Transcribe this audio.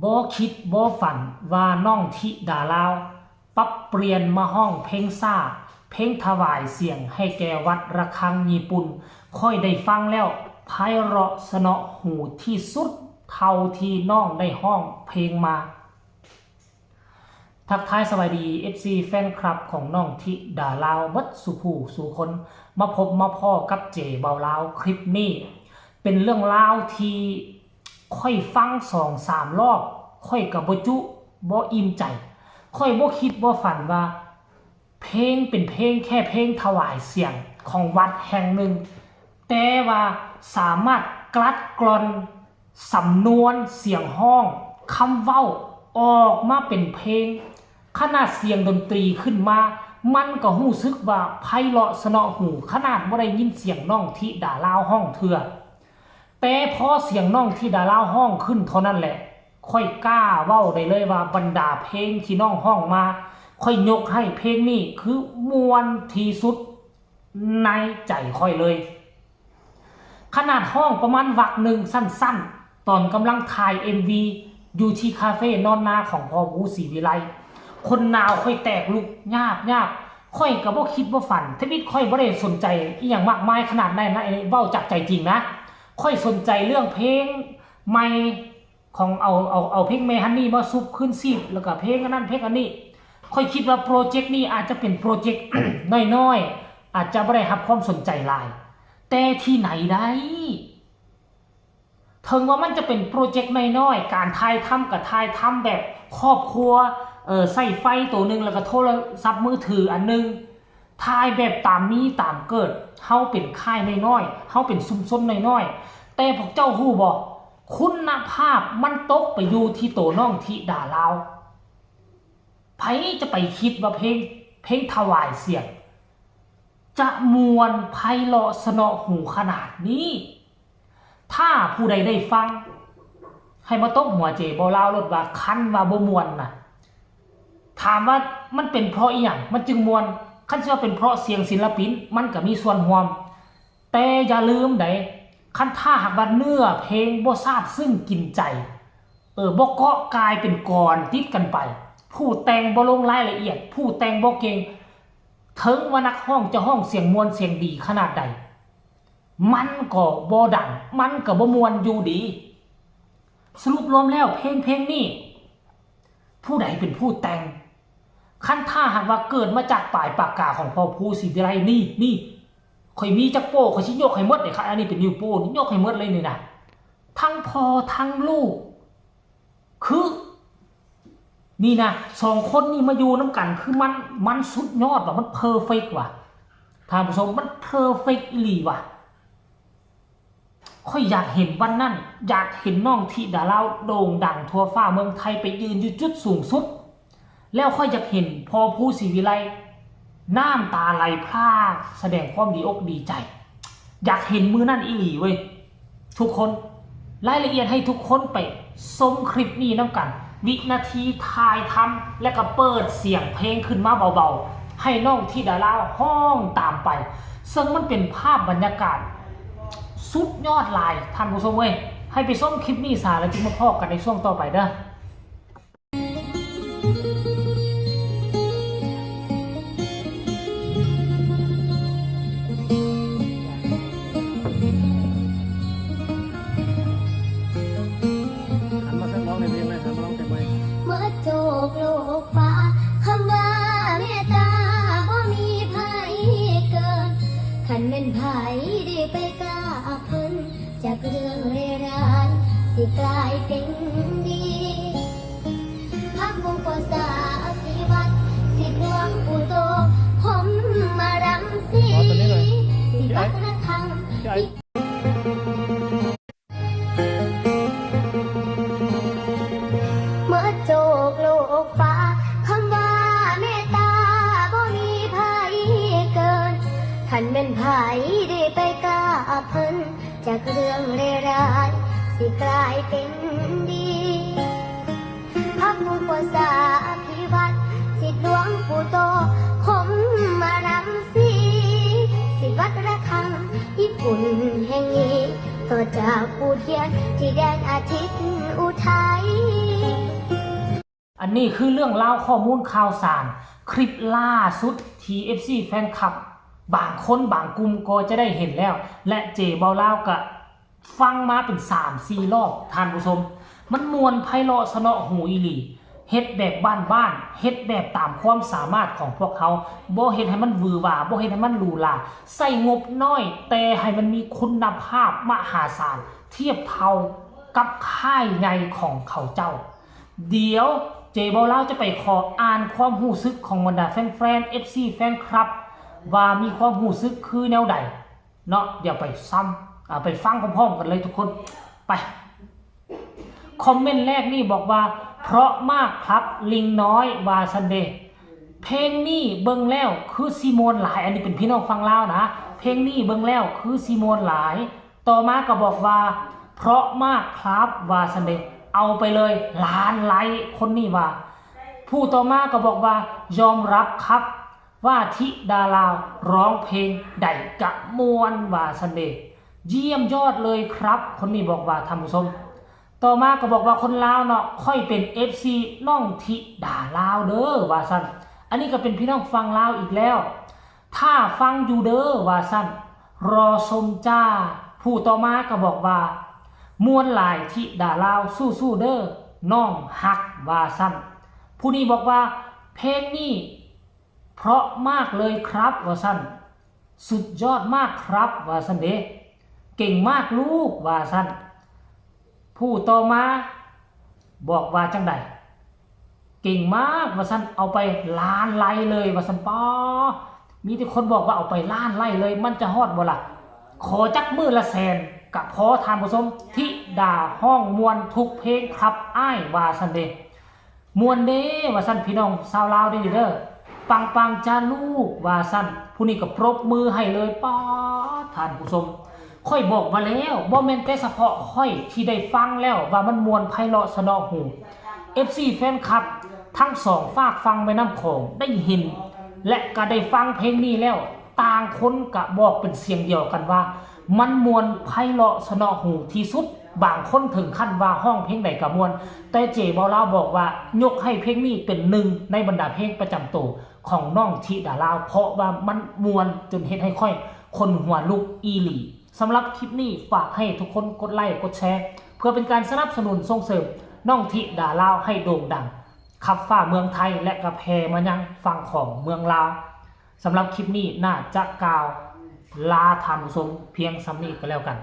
บ่คิดบ่ฝันว่าน้องธิดาลาวปรับเปลี่ยนมาห้องเพลงซ่าเพลงถวายเสียงให้แก่วัดระฆังญี่ปุ่นค่อยได้ฟังแล้วไพเราะสนอหูที่สุดเท่าที่น้องได้ห้องเพลงมาทักทายสวัสดี FC แฟนคลับของน้องธิดาลาวเบิดสุผู้สู่คนมาพบมาพ่อกับเจเบาลาวคลิปนี้เป็นเรื่องราวที่ค่อยฟัง2-3 รอบค่อยกับบ่จุบ่อิ่มใจค่อยบ่คิดบ่ฝันว่าเพลงเป็นเพลงแค่เพลงถวายเสียงของวัดแห่งหนึ่งแต่ว่าสามารถกลัดกลอนสำนวนเสียงห้องคำเว้าออกมาเป็นเพลงขนาดเสียงดนตรีขึ้นมามันก็รู้สึกว่าไพเราะสนอหูขนาดบ่ได้ยินเสียงน้องธิดาลาวห้องเถื่อแต่พอเสียงน้องธิดาลาวห้องขึ้นเท่านั้นแหละค่อยกล้าเว้าได้เลยว่าบรรดาเพลงที่น้องห้องมาค่อยยกให้เพลงนี้คือมวนที่สุดในใจค่อยเลยขนาดห้องประมาณวรรคหนึ่งสั้นๆตอนกำลังถ่าย MV อยู่ที่คาเฟ่นอนนาของพ่อผู้ศรีวิไลคนนาวค่อยแตกลุกยากค่อยกับว่าคิดว่าฝันทวิตค่อยบ่ได้สนใจอีหยังมากมายขนาดนั้นนะเว้าจากใจจริงนะค่อยสนใจเรื่องเพลงใหม่ของเอาเพลงเมฮันนี่มาซุปขึ้นซีบแล้วก็เพลงอันนั้นเพลงอันนี้ค่อยคิดว่าโปรเจกต์นี้อาจจะเป็นโปรเจกต์ น้อยๆอาจจะไม่ได้รับความสนใจหลายแต่ที่ไหนได้ถึงว่ามันจะเป็นโปรเจกต์น้อยๆการถ่ายทำกับถ่ายทำแบบครอบครัวใส่ไฟตัวหนึ่งแล้วก็โทรศัพท์มือถืออันนึงถ่ายแบบตามมีตามเกิดเฮาเป็นค่ายน้อยๆเฮาเป็นซุ่มๆน้อยๆแต่พวกเจ้าฮู้บ่คุณภาพมันตกไปอยู่ที่ตัวน้องธิดาลาวไผจะไปคิดว่าเพลงถวายเสียงจะมวนไพเราะสนอหูขนาดนี้ถ้าผู้ใดได้ฟังให้มาตบหัวเจบ่ลาวรถว่าคันว่าบ่มวนน่ะถามว่ามันเป็นเพราะอีหยังมันจึงมวนคันสิว่าเป็นเพราะเสียงศิลปินมันก็มีส่วนร่วมแต่อย่าลืมได้คันถ้าหากว่าเนื้อเพลงบ่ซาบซึ้งกินใจบ่เกาะกายเป็นกรติดกันไปผู้แต่งบ่ลงรายละเอียดผู้แต่งบ่เก่งถึงว่านักห้องจะห้องเสียงมวลเสียงดีขนาดใดมันก็บ่ดังมันก็บ่มวลอยู่ดีสรุปรวมแล้วเพลงนี้ผู้ใดเป็นผู้แต่งคันถ้าหากว่าเกิดมาจากปลายปากกาของพ่อผู้ศรีวิไลนี่ข่อยมีจักโป้ข่อยสิยกให้หมดเด้ค่ะอันนี้เป็นนิ้วโป้นี่ยกให้หมดเลยนี่นะทั้งพ่อทั้งลูกคือนี่นะ2 คนนี่มาอยู่น้ำกันคือมันสุดยอดว่ะมันเพอร์เฟกต์ว่ะท่านผู้ชมมันเพอร์เฟกต์อีหลีว่ะค่อยอยากเห็นวันนั้นอยากเห็นน้องธิดาลาวโด่งดังทั่วฟ้าเมืองไทยไปยืนอยู่จุดสูงสุดแล้วค่อยอยากเห็นพ่อผู้ศรีวิไลน้ำตาไหลพรากแสดงความดีอกดีใจอยากเห็นมือนั่นอีหลีเว้ยทุกคนรายละเอียดให้ทุกคนไปชมคลิปนี้น้ำกันวินาทีถ่ายทำและก็เปิดเสียงเพลงขึ้นมาเบาๆให้น้องธิดาลาวห้องตามไปซึ่งมันเป็นภาพบรรยากาศสุดยอดลายท่านผู้ชมเว้ยให้ไปชมคลิปนี้ซะแล้วจึงมาพบกันในช่วงต่อไปเด้อโจกโลกฟ้าคำว่าเมตตาบ่มีไผเกินขันเป็นไผได้ไปกล้าเพิ่นจากเรื่องเร่ร้ายสิกลายเป็นดีพักวงปอสาภิวัตรสิดวงอุโตผมมารังสีสิรักระคังเมื่อโจกโลกฟ้าคำว่าเมตตาบ่มีไผเกินขันเป็นไผได้ไปกล้าเพิ่นจากเรื่องเร่ร้ายสิกลายเป็นดีพักบุญปสาภิวัตรสิดวงปูโตคมมารังสีสิวัดระฆังญี่ปุ่นแห่งนี้ ต่อจากปูเทียนที่แดนอาทิตย์อุทัย อันนี้คือเรื่องเล่าข้อมูลข่าวสารคลิปล่าสุด TFC แฟนคลับบางคนบางกลุ่มก็จะได้เห็นแล้ว และเจเบาเล่าก็ฟังมาเป็น 3-4 รอบท่านผู้ชมมันมวนไพเราะสนอหูอีหลีเฮ็ดแบบบ้านๆเฮ็ดแบบตามความสามารถของพวกเขาบ่เฮ็ดให้มันหวือหวาบ่เฮ็ดให้มันหรูหราใส่งบน้อยแต่ให้มันมีคุณภาพมหาศาลเทียบเท่ากับค่ายใหญ่ของเขาเจ้าเดี๋ยวเจเบาเล่าจะไปขออ่านความรู้สึกของบรรดาแฟนๆ FC แฟนคลับว่ามีความรู้สึกคือแนวใดเนาะเดี๋ยวไปไปฟังพร้อมๆกันเลยทุกคนไปคอมเมนต์แรกนี่บอกว่าเพราะมากครับลิงน้อยวาซันเดย์เพลงนี้เบิ่งแล้วคือซีโมนหลายอันนี้เป็นพี่น้องฟังลาวนะเพลงนี้เบิ่งแล้วคือซีโมนหลายต่อมาก็บอกว่าเพราะมากครับวาซันเดย์เอาไปเลยล้านไลค์คนนี้ว่าผู้ต่อมาก็บอกว่ายอมรับครับว่าทิดาลาวร้องเพลงใดกะมวนวาซันเดย์เยี่ยมยอดเลยครับคนนี้บอกว่าท่านผู้ชมต่อมาก็บอกว่าคนลาวเนาะค่อยเป็น FC น้องทิดาลาวเด้อว่าซั่นอันนี้ก็เป็นพี่น้องฟังลาวอีกแล้วถ้าฟังอยู่เด้อว่าซั่นรอชมจ้าผู้ต่อมาก็บอกว่ามวนหลายทิดาลาวสู้ๆเด้อน้องฮักว่าซั่นผู้นี้บอกว่าเพลงนี้เพราะมากเลยครับว่าซั่นสุดยอดมากครับว่าซั่นเด้เก่งมากลูกว่าซั่นผู้ต่อมาบอกว่าจังใดเก่งมากว่าซั่นเอาไปล้านไลค์เลยว่าซั่นป้อมีแต่คนบอกว่าเอาไปล้านไลค์เลยมันจะฮอดบ่ล่ะขอจักมือละแสนกับพอทานผู้ชมที่ด่าห้องมวนทุกเพลงครับอ้ายว่าซั่นเด้มวนเด้ว่าซั่นพี่น้องชาวลาวเด้อปังจ้าลูกว่าซั่นผู้นี้ก็ปรบมือให้เลยป้อท่านผู้ชมค่อยบอกมาแล้วบ่แม่นแต่เฉพาะค่อยที่ได้ฟังแล้วว่ามันมวนไพเราะสนอหู FC แฟนคลับทั้งสองฝากฟังไปน้ำของได้เห็นและก็ได้ฟังเพลงนี้แล้วต่างคนก็บอกเป็นเสียงเดียวกันว่ามันมวนไพเราะสนอหูที่สุดบางคนถึงขั้นว่าห้องเพลงใดก็มวนแต่เจเบาลาวบอกว่ายกให้เพลงนี้เป็นหนึ่งในบรรดาเพลงประจำตัวของน้องธิดาลาวเพราะว่ามันมวนจนเฮ็ดให้ค่อยคนหัวลุกอีหลีสำหรับคลิปนี้ฝากให้ทุกคนกดไลค์กดแชร์เพื่อเป็นการสนับสนุนส่งเสริมน้องธิดาลาวให้โด่งดังขับฝ่าเมืองไทยและกระแพมายังฝั่งของเมืองลาวสำหรับคลิปนี้น่าจะกล่าวลาท่านผู้ชมเพียงสำนี้ก็แล้วกัน